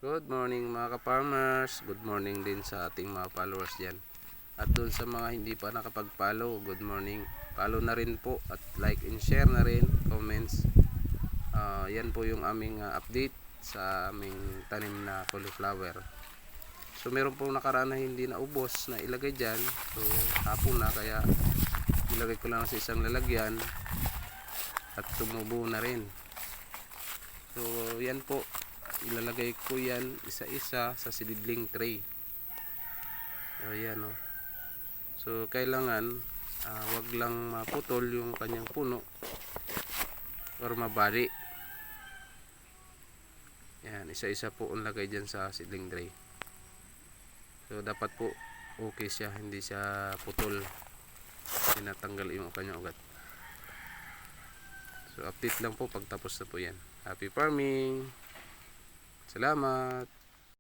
Good morning mga ka-farmers. Good morning din sa ating mga followers dyan. At doon sa mga hindi pa nakapag-follow, good morning. Follow na rin po at like and share na rin, comments. Yan po yung aming update sa aming tanim na cauliflower. So meron pong nakaraan na hindi na ubos na ilagay dyan. So hapon na, kaya ilagay ko lang sa isang lalagyan at tumubo na rin. So yan po, ilalagay ko yan isa-isa sa seedling tray. So yan o. So kailangan wag lang maputol yung kanyang puno or mabali. Yan, isa-isa po ang lagay dyan sa seedling tray. So dapat po okay siya, hindi siya putol, tinatanggal yung kanyang ugat. So update lang po pag tapos na po yan. Happy farming! Salamat!